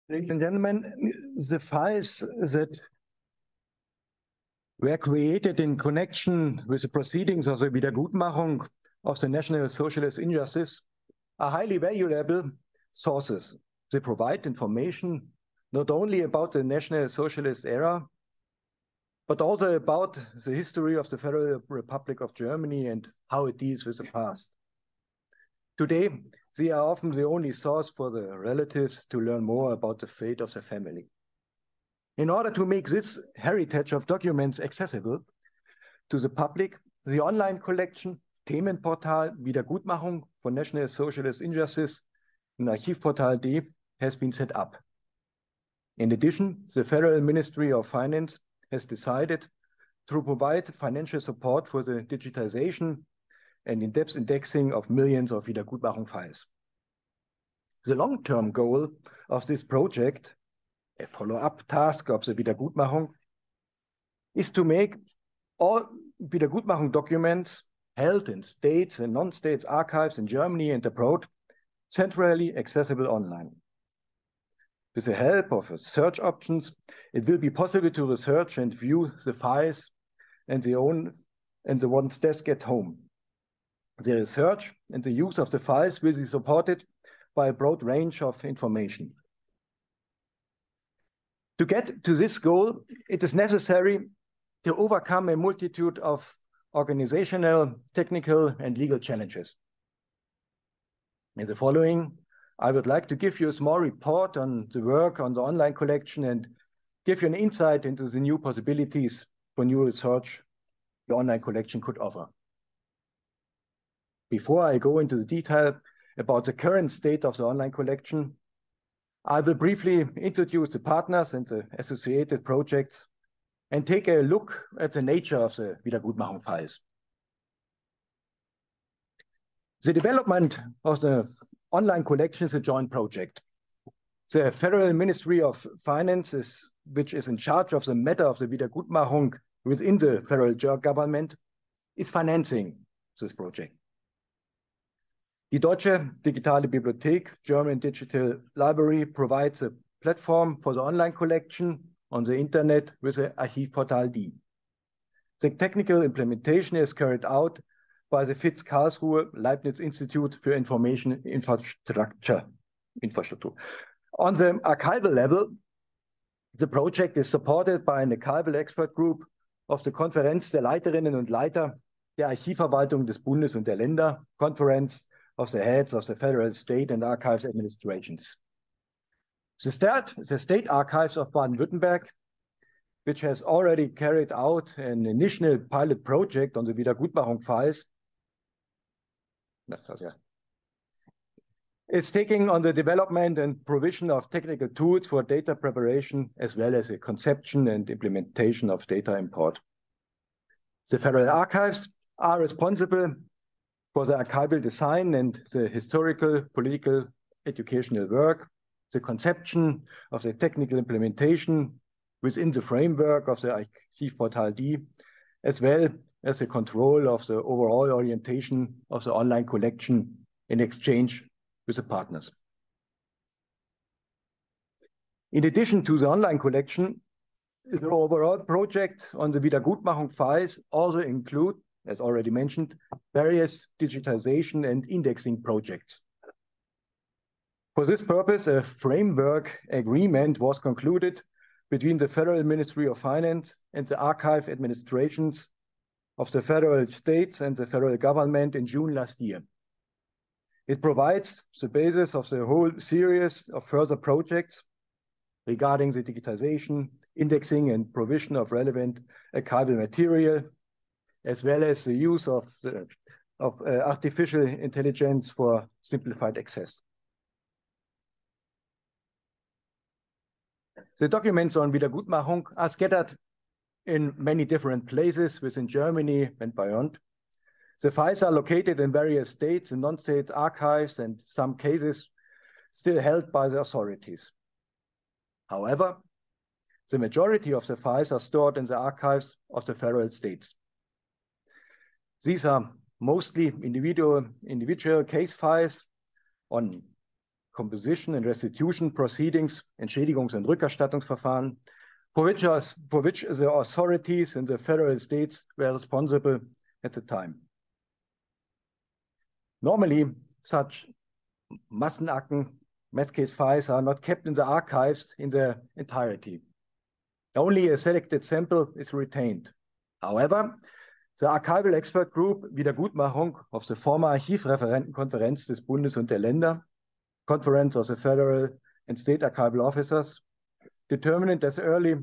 Ladies and gentlemen, the files that were created in connection with the proceedings of the Wiedergutmachung of the National Socialist injustice are highly valuable sources. They provide information not only about the National Socialist era, but also about the history of the Federal Republic of Germany and how it deals with the past. Today, they are often the only source for the relatives to learn more about the fate of their family. In order to make this heritage of documents accessible to the public, the online collection Themenportal Wiedergutmachung for National Socialist Injustice in Archivportal D has been set up. In addition, the Federal Ministry of Finance has decided to provide financial support for the digitization and in-depth indexing of millions of Wiedergutmachung files. The long-term goal of this project, a follow-up task of the Wiedergutmachung, is to make all Wiedergutmachung documents held in states and non-states archives in Germany and abroad centrally accessible online. With the help of search options, it will be possible to research and view the files and the one's desk at home. The research and the use of the files will be supported by a broad range of information. To get to this goal, it is necessary to overcome a multitude of organizational, technical, and legal challenges. In the following, I would like to give you a small report on the work on the online collection and give you an insight into the new possibilities for new research the online collection could offer. Before I go into the detail about the current state of the online collection, I will briefly introduce the partners and the associated projects and take a look at the nature of the Wiedergutmachung files. The development of the online collection is a joint project. The Federal Ministry of Finance, which is in charge of the matter of the Wiedergutmachung within the federal government, is financing this project. Die Deutsche Digitale Bibliothek, German Digital Library, provides a platform for the online collection on the internet with the Archivportal D. The technical implementation is carried out by the FIZ Karlsruhe Leibniz Institute for Information Infrastructure. On the archival level, the project is supported by an archival expert group of the Konferenz der Leiterinnen und Leiter der Archivverwaltung des Bundes und der Länder, Conference of the heads of the federal state and archives administrations. The State Archives of Baden-Württemberg, which has already carried out an initial pilot project on the Wiedergutmachung files, it's taking on the development and provision of technical tools for data preparation, as well as the conception and implementation of data import. The federal archives are responsible for the archival design and the historical, political, educational work, the conception of the technical implementation within the framework of the Archivportal D, as well as the control of the overall orientation of the online collection in exchange with the partners. In addition to the online collection, the overall project on the Wiedergutmachung files also include, as already mentioned, various digitization and indexing projects. For this purpose, a framework agreement was concluded between the Federal Ministry of Finance and the archive administrations of the federal states and the federal government in June last year. It provides the basis of the whole series of further projects regarding the digitization, indexing, and provision of relevant archival material, as well as the use of artificial intelligence for simplified access. The documents on Wiedergutmachung are scattered in many different places within Germany and beyond. The files are located in various states and non-state archives, and some cases still held by the authorities. However, the majority of the files are stored in the archives of the federal states. These are mostly individual case files on composition and restitution proceedings, Entschädigungs- and Rückerstattungsverfahren, for which the authorities in the federal states were responsible at the time. Normally, such Massenakten, mass case files, are not kept in the archives in their entirety. Only a selected sample is retained. However, the archival expert group Wiedergutmachung of the former Archivreferentenkonferenz des Bundes und der Länder, Conference of the Federal and State Archival Officers, determined as early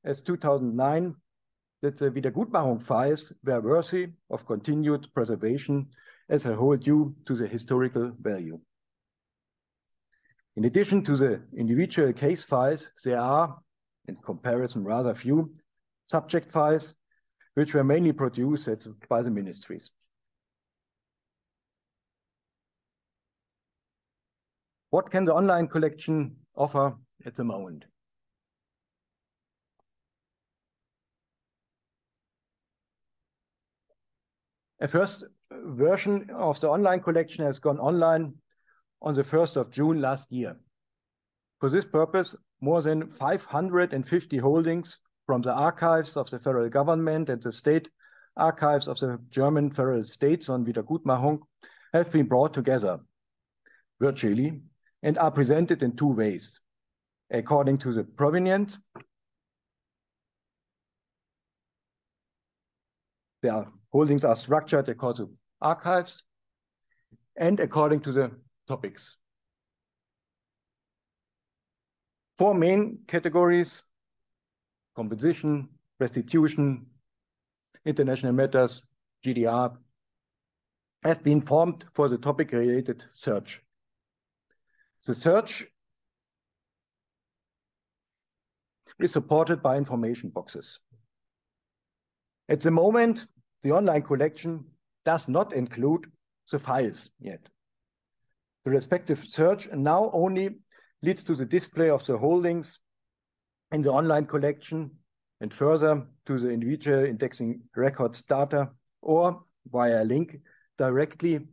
as 2009 that the Wiedergutmachung files were worthy of continued preservation as a whole due to the historical value. In addition to the individual case files, there are, in comparison, rather few subject files, which were mainly produced by the ministries. What can the online collection offer at the moment? A first version of the online collection has gone online on the 1st of June last year. For this purpose, more than 550 holdings from the archives of the federal government and the state archives of the German federal states on Wiedergutmachung have been brought together virtually and are presented in two ways. According to the provenience, their holdings are structured according to archives and according to the topics. Four main categories: composition, restitution, international matters, GDR, have been formed for the topic-related search. The search is supported by information boxes. At the moment, the online collection does not include the files yet. The respective search now only leads to the display of the holdings in the online collection and further to the individual indexing records data, or via a link directly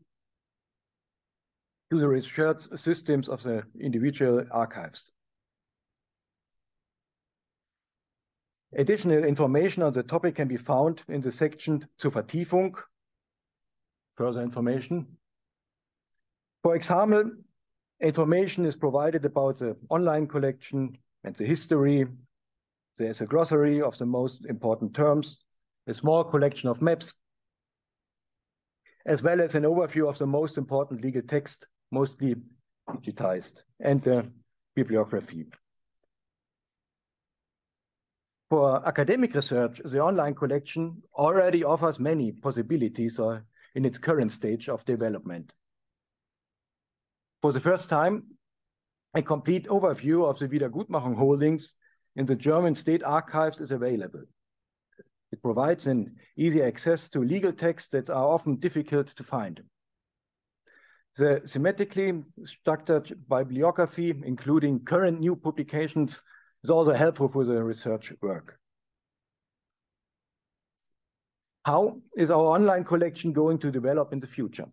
to the research systems of the individual archives. Additional information on the topic can be found in the section zur Vertiefung, further information. For example, information is provided about the online collection and the history. There's a glossary of the most important terms, a small collection of maps, as well as an overview of the most important legal text, mostly digitized, and the bibliography. For academic research, the online collection already offers many possibilities in its current stage of development. For the first time, a complete overview of the Wiedergutmachung holdings in the German state archives is available. It provides an easy access to legal texts that are often difficult to find. The thematically structured bibliography, including current new publications, is also helpful for the research work. How is our online collection going to develop in the future?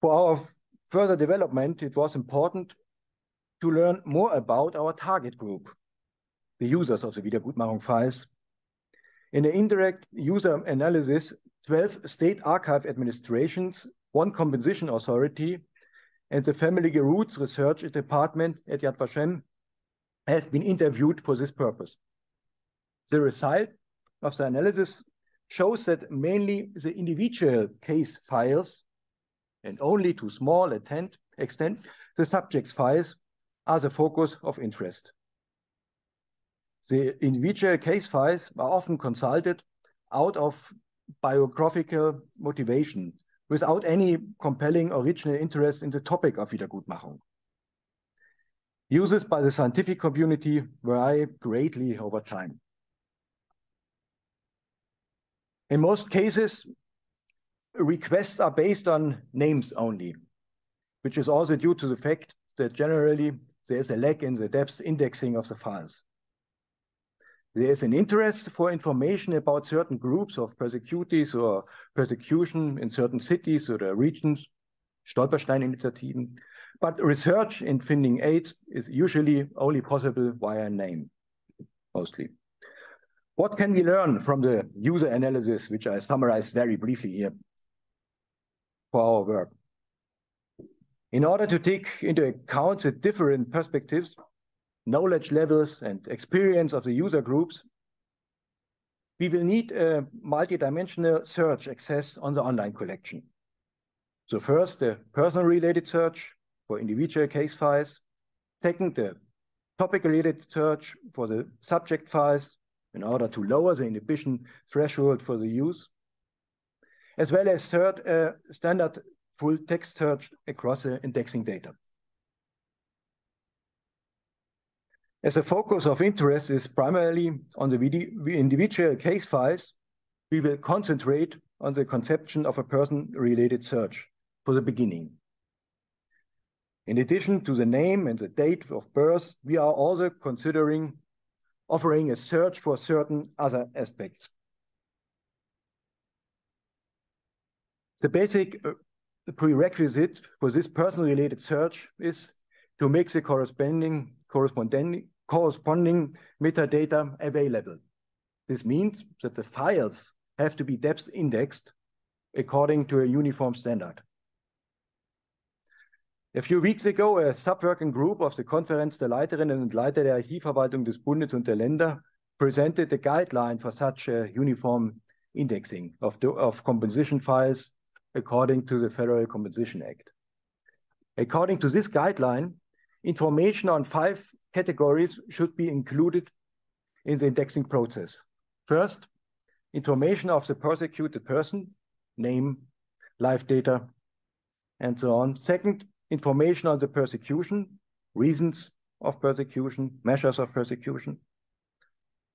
For our further development, it was important to learn more about our target group, the users of the Wiedergutmachung files. In the indirect user analysis, 12 state archive administrations, 1 composition authority, and the Family Roots Research Department at Yad Vashem have been interviewed for this purpose. The result of the analysis shows that mainly the individual case files, and only to small extent the subjects files, are the focus of interest. The individual case files are often consulted out of biographical motivation, without any compelling original interest in the topic of Wiedergutmachung. Uses by the scientific community vary greatly over time. In most cases, requests are based on names only, which is also due to the fact that generally there is a lack in the depth indexing of the files. There is an interest for information about certain groups of persecutees or persecution in certain cities or regions, Stolperstein-Initiativen. But research in finding aids is usually only possible via name, mostly. What can we learn from the user analysis, which I summarized very briefly here for our work? In order to take into account the different perspectives, knowledge levels, and experience of the user groups, we will need a multidimensional search access on the online collection. So first, the person-related search for individual case files. Second, the topic-related search for the subject files in order to lower the inhibition threshold for the use. As well as third, standard full text search across the indexing data. As a focus of interest is primarily on the individual case files, we will concentrate on the conception of a person-related search for the beginning. In addition to the name and the date of birth, we are also considering offering a search for certain other aspects. The basic prerequisite for this person-related search is to make the corresponding metadata available. This means that the files have to be depth indexed according to a uniform standard. A few weeks ago, a sub-working group of the Konferenz der Leiterinnen und Leiter der Archivverwaltung des Bundes und der Länder presented a guideline for such a uniform indexing of composition files according to the Federal Composition Act. According to this guideline, information on 5 categories should be included in the indexing process. First, information of the persecuted person, name, life data, and so on. Second, information on the persecution, reasons of persecution, measures of persecution.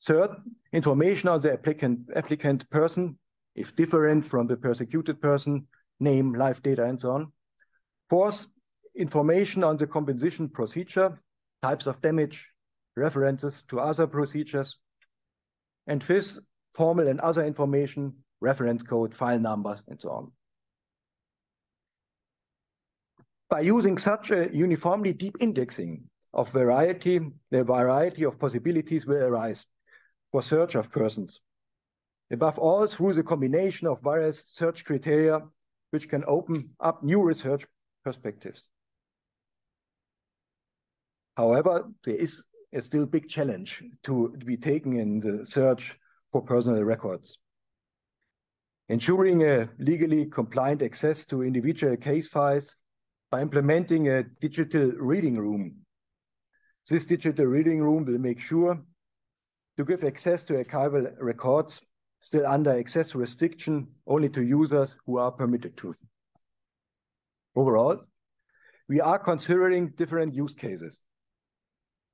Third, information on the applicant person, if different from the persecuted person, name, life data, and so on. Fourth, information on the compensation procedure, types of damage, references to other procedures. And fifth, formal and other information, reference code, file numbers, and so on. By using such a uniformly deep indexing of variety, the variety of possibilities will arise for search of persons. Above all, through the combination of various search criteria, which can open up new research perspectives. However, there is a still big challenge to be taken in the search for personal records. Ensuring a legally compliant access to individual case files by implementing a digital reading room. This digital reading room will make sure to give access to archival records still under access restriction only to users who are permitted to. Overall, we are considering different use cases.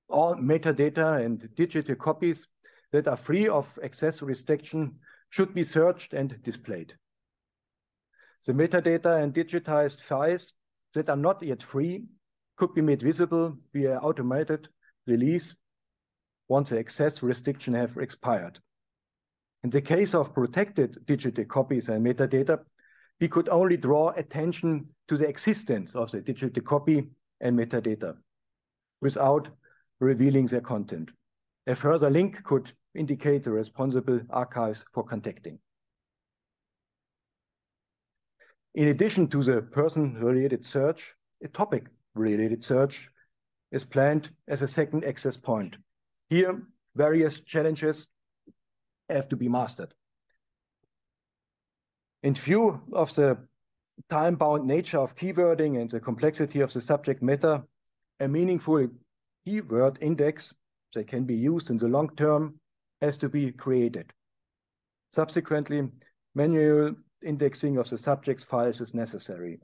All metadata and digital copies that are free of access restriction should be searched and displayed. The metadata and digitized files that are not yet free could be made visible via automated release once the access restriction have expired. In the case of protected digital copies and metadata, we could only draw attention to the existence of the digital copy and metadata without revealing their content. A further link could indicate the responsible archives for contacting. In addition to the person-related search, a topic-related search is planned as a second access point. Here, various challenges have to be mastered. In view of the time-bound nature of keywording and the complexity of the subject matter, a meaningful keyword index that can be used in the long term has to be created. Subsequently, manual indexing of the subject files is necessary.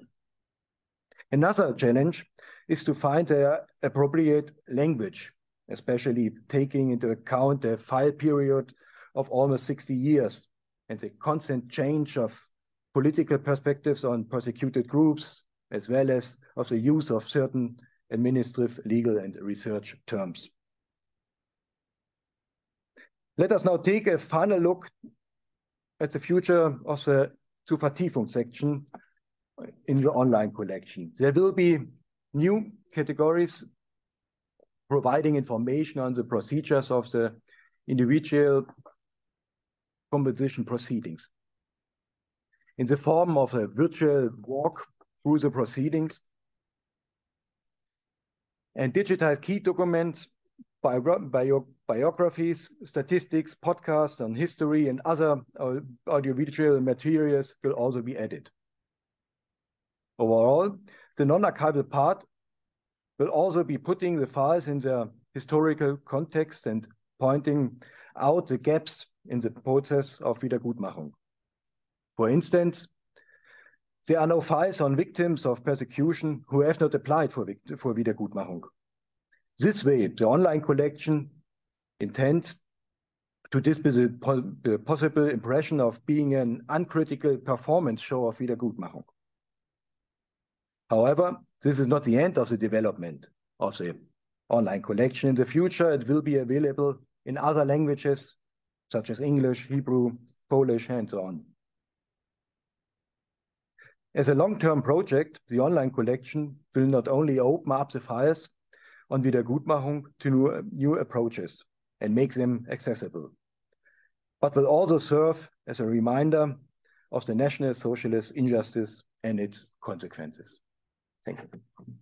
Another challenge is to find the appropriate language, especially taking into account the file period of almost 60 years and the constant change of political perspectives on persecuted groups, as well as of the use of certain administrative, legal, and research terms. Let us now take a final look at the future of the Zur Vertiefung section in the online collection. There will be new categories providing information on the procedures of the individual composition proceedings in the form of a virtual walk through the proceedings and digitized key documents, biographies, statistics, podcasts on history, and other audiovisual materials will also be added. Overall, the non-archival part will also be putting the files in their historical context and pointing out the gaps in the process of Wiedergutmachung. For instance, there are no files on victims of persecution who have not applied for Wiedergutmachung. This way, the online collection intends to dispel the possible impression of being an uncritical performance show of Wiedergutmachung. However, this is not the end of the development of the online collection. In the future, it will be available in other languages, such as English, Hebrew, Polish, and so on. As a long-term project, the online collection will not only open up the files on Wiedergutmachung to new approaches and make them accessible, but will also serve as a reminder of the National Socialist injustice and its consequences. Thank you.